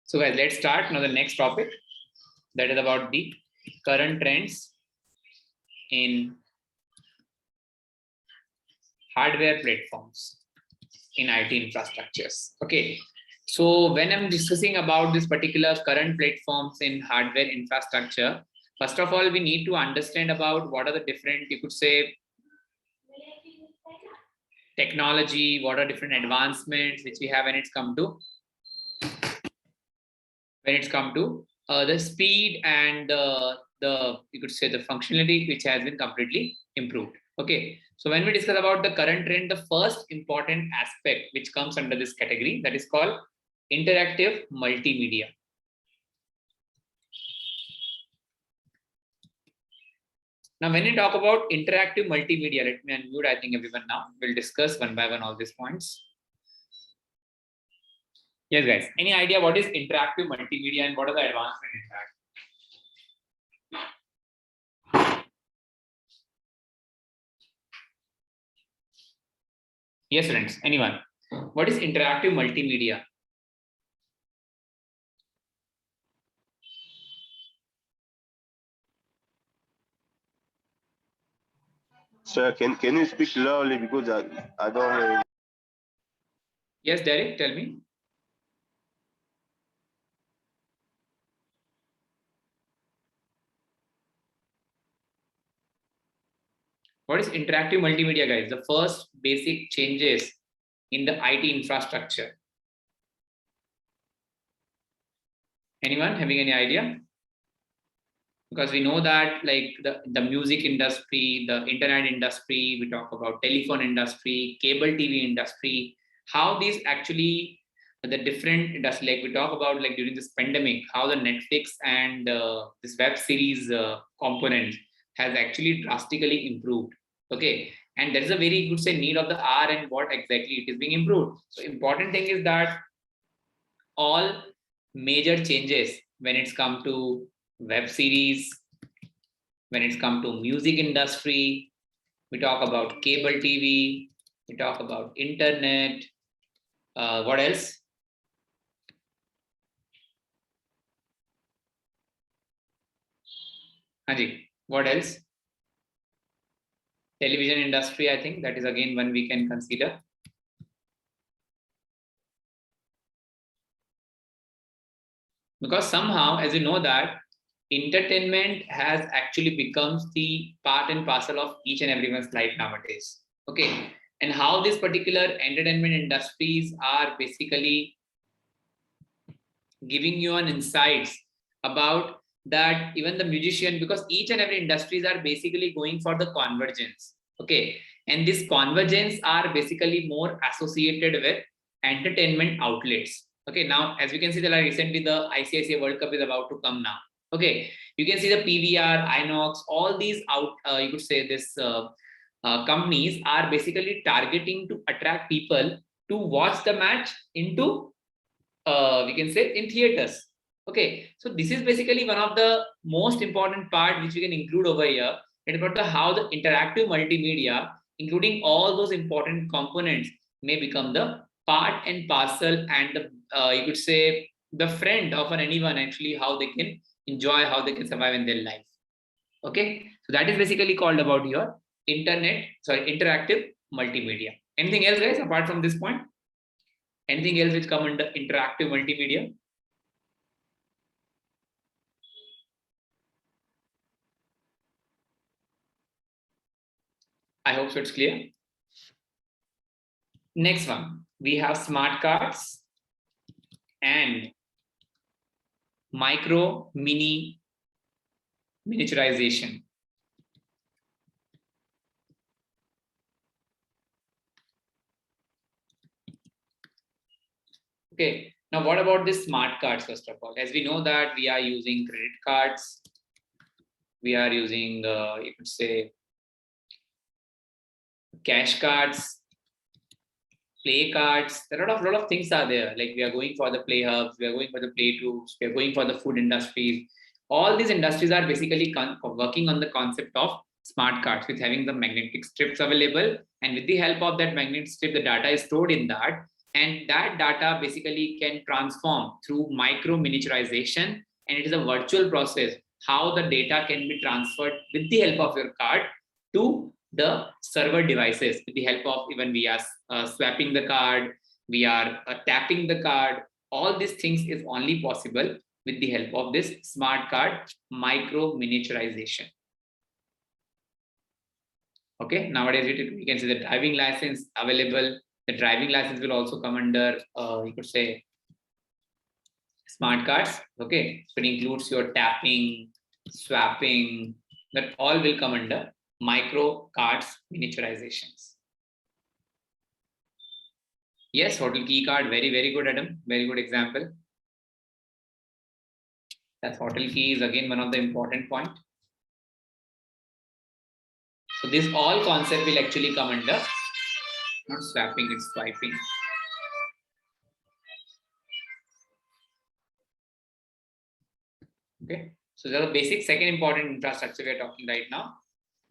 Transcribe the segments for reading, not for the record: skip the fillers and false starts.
So guys, let's start now the next topic, that is about the current trends in hardware platforms in IT infrastructures. Okay. So when I'm discussing about this particular current platforms in hardware infrastructure, first of all, we need to understand about what are the different, you could say, technology, what are different advancements which we have when it's come to the speed and the you could say the functionality which has been completely improved. Okay, so when we discuss about the current trend, the first important aspect which comes under this category, that is called interactive multimedia. Now when we talk about interactive multimedia, let me unmute, I think everyone now. We'll discuss one by one all these points. Yes, guys. Any idea what is interactive multimedia and what are the advancements in that? Yes, friends. Anyone? What is interactive multimedia? Sir, can you speak loudly because I don't hear you. Yes, Derek, tell me. What is interactive multimedia, guys? The first basic changes in the IT infrastructure. Anyone having any idea? Because we know that like the music industry, the internet industry, we talk about telephone industry, cable TV industry, how these actually the different industry, like we talk about like during this pandemic, how the Netflix and this web series component has actually drastically improved. Okay, and there is a very good say need of the hour and what exactly it is being improved. So important thing is that all major changes when it's come to web series, when it's come to music industry, we talk about cable TV, we talk about internet, what else? Haji, what else? Television industry, I think that is again one we can consider. Because somehow, as you know that entertainment has actually becomes the part and parcel of each and everyone's life nowadays. Okay, and how these particular entertainment industries are basically giving you an insights about that, even the musician, because each and every industries are basically going for the convergence. Okay, and this convergence are basically more associated with entertainment outlets. Okay, now as we can see that recently the ICICI World Cup is about to come now. Okay, you can see the PVR, Inox, all these out you could say this companies are basically targeting to attract people to watch the match into we can say in theaters. Okay, so this is basically one of the most important part which we can include over here. It's about the how the interactive multimedia, including all those important components, may become the part and parcel and the you could say the friend of anyone actually, how they can enjoy, how they can survive in their life. Okay, so that is basically called about your interactive multimedia. Anything else, guys, apart from this point? Anything else which come under interactive multimedia? I hope so it's clear. Next one, we have smart cards and miniaturization. Okay, now what about the smart cards? First of all, as we know that we are using credit cards, we are using you could say cash cards, play cards. There are a lot of things are there. Like we are going for the play hubs, we are going for the play tools, we are going for the food industries. All these industries are basically working on the concept of smart cards with having the magnetic strips available, and with the help of that magnetic strip, the data is stored in that, and that data basically can transform through micro miniaturization, and it is a virtual process how the data can be transferred with the help of your card to the server devices with the help of even we are swapping the card, we are tapping the card. All these things is only possible with the help of this smart card micro miniaturization. Okay, nowadays we can see the driving license available. The driving license will also come under, you could say, smart cards. Okay, so it includes your tapping, swapping, that all will come under micro cards miniaturizations. Yes, hotel key card, very, very good, Adam. Very good example. That hotel key is again one of the important point. So this all concept will actually come under not swapping, it's swiping. Okay, so the basic second important infrastructure we are talking right now.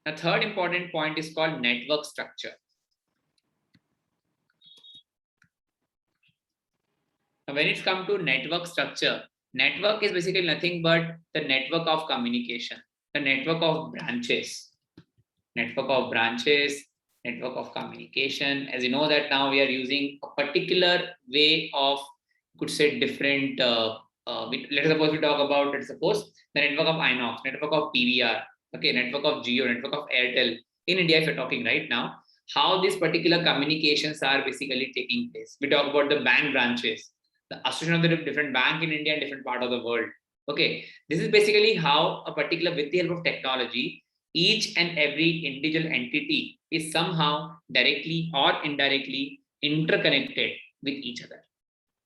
The third important point is called network structure. Now, when it comes to network structure, network is basically nothing but the network of communication, the network of branches, network of communication. As you know that now we are using a particular way of, could say, different, let's suppose we talk about, let's suppose the network of Inox, network of PVR, okay, network of Jio, network of Airtel. In India, if you're talking right now, how these particular communications are basically taking place. We talk about the bank branches, the association of the different bank in India and different part of the world. Okay, this is basically how a particular, with the help of technology, each and every individual entity is somehow directly or indirectly interconnected with each other.